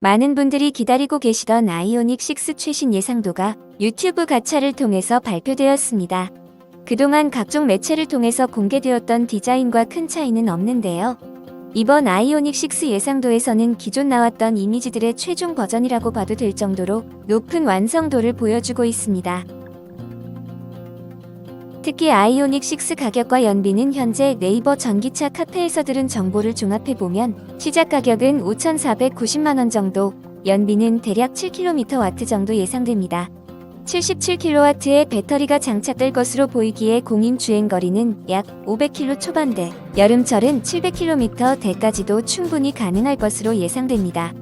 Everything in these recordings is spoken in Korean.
많은 분들이 기다리고 계시던 아이오닉 6 최신 예상도가 유튜브 가차를 통해서 발표되었습니다. 그동안 각종 매체를 통해서 공개되었던 디자인과 큰 차이는 없는데요. 이번 아이오닉 6 예상도에서는 기존 나왔던 이미지들의 최종 버전이라고 봐도 될 정도로 높은 완성도를 보여주고 있습니다. 특히 아이오닉 6 가격과 연비는 현재 네이버 전기차 카페에서 들은 정보를 종합해보면 시작 가격은 5,490만원 정도, 연비는 대략 7kW 정도 예상됩니다. 77kW의 배터리가 장착될 것으로 보이기에 공임 주행거리는 약 500km 초반대, 여름철은 700km대까지도 충분히 가능할 것으로 예상됩니다.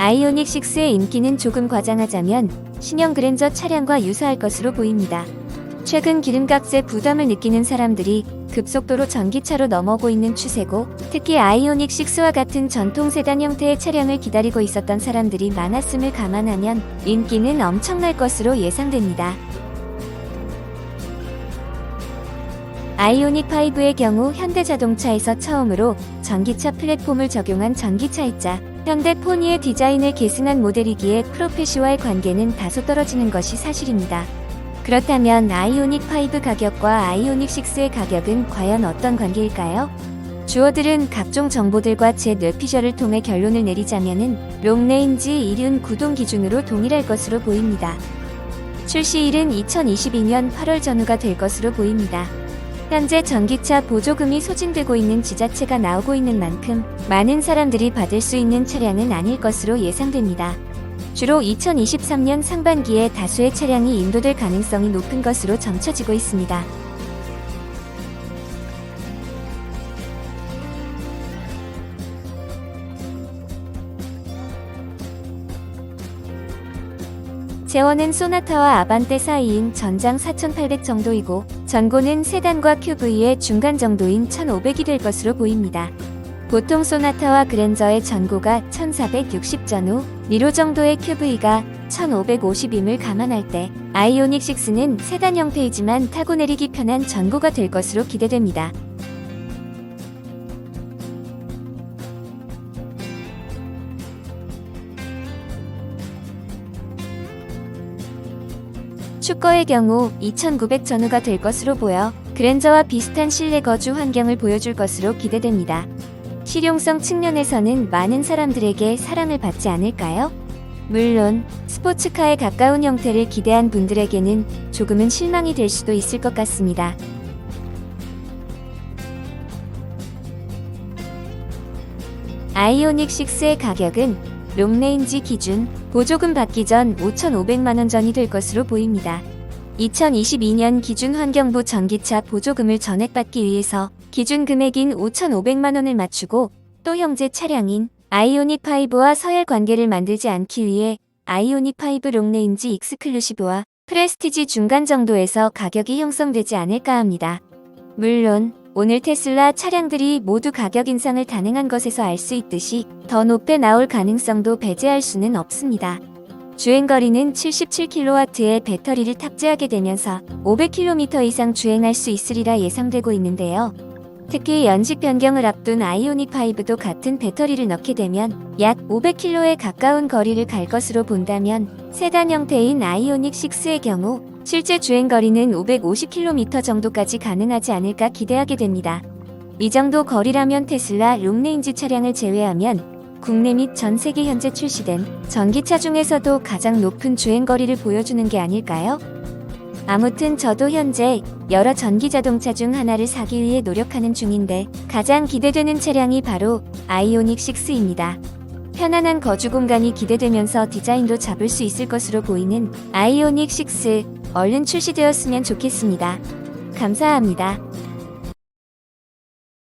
아이오닉 6의 인기는 조금 과장하자면 신형 그랜저 차량과 유사할 것으로 보입니다. 최근 기름값에 부담을 느끼는 사람들이 급속도로 전기차로 넘어오고 있는 추세고, 특히 아이오닉 6와 같은 전통 세단 형태의 차량을 기다리고 있었던 사람들이 많았음을 감안하면 인기는 엄청날 것으로 예상됩니다. 아이오닉 5의 경우 현대자동차에서 처음으로 전기차 플랫폼을 적용한 전기차이자 현대 포니의 디자인을 계승한 모델이기에 프로페시와의 관계는 다소 떨어지는 것이 사실입니다. 그렇다면 아이오닉 5 가격과 아이오닉 6의 가격은 과연 어떤 관계일까요? 주어들은 각종 정보들과 제 뇌피셜을 통해 결론을 내리자면은 롱레인지 이륜 구동 기준으로 동일할 것으로 보입니다. 출시일은 2022년 8월 전후가 될 것으로 보입니다. 현재 전기차 보조금이 소진되고 있는 지자체가 나오고 있는 만큼 많은 사람들이 받을 수 있는 차량은 아닐 것으로 예상됩니다. 주로 2023년 상반기에 다수의 차량이 인도될 가능성이 높은 것으로 점쳐지고 있습니다. 재원은 소나타와 아반떼 사이인 전장 4,800 정도이고, 전고는 세단과 QV의 중간 정도인 1,500이 될 것으로 보입니다. 보통 소나타와 그랜저의 전고가 1,460 전후, 니로 정도의 QV가 1,550임을 감안할 때 아이오닉 6는 세단 형태이지만 타고 내리기 편한 전고가 될 것으로 기대됩니다. 축거의 경우 2,900 전후가 될 것으로 보여 그랜저와 비슷한 실내 거주 환경을 보여줄 것으로 기대됩니다. 실용성 측면에서는 많은 사람들에게 사랑을 받지 않을까요? 물론 스포츠카에 가까운 형태를 기대한 분들에게는 조금은 실망이 될 수도 있을 것 같습니다. 아이오닉 6의 가격은 롱레인지 기준 보조금 받기 전 5,500만원 전이 될 것으로 보입니다. 2022년 기준 환경부 전기차 보조금을 전액받기 위해서 기준 금액인 5,500만원을 맞추고, 또 형제 차량인 아이오닉 5와 서열 관계를 만들지 않기 위해 아이오닉 5 롱레인지 익스클루시브와 프레스티지 중간 정도에서 가격이 형성되지 않을까 합니다. 물론 오늘 테슬라 차량들이 모두 가격 인상을 단행한 것에서 알 수 있듯이 더 높게 나올 가능성도 배제할 수는 없습니다. 주행거리는 77kW의 배터리를 탑재하게 되면서 500km 이상 주행할 수 있으리라 예상되고 있는데요. 특히 연식 변경을 앞둔 아이오닉 5도 같은 배터리를 넣게 되면 약 500km에 가까운 거리를 갈 것으로 본다면 세단 형태인 아이오닉 6의 경우 실제 주행거리는 550km 정도까지 가능하지 않을까 기대하게 됩니다. 이 정도 거리라면 테슬라 롱레인지 차량을 제외하면 국내 및 전 세계 현재 출시된 전기차 중에서도 가장 높은 주행거리를 보여주는 게 아닐까요? 아무튼 저도 현재 여러 전기자동차 중 하나를 사기 위해 노력하는 중인데 가장 기대되는 차량이 바로 아이오닉 6입니다. 편안한 거주 공간이 기대되면서 디자인도 잡을 수 있을 것으로 보이는 아이오닉 6, 얼른 출시되었으면 좋겠습니다. 감사합니다.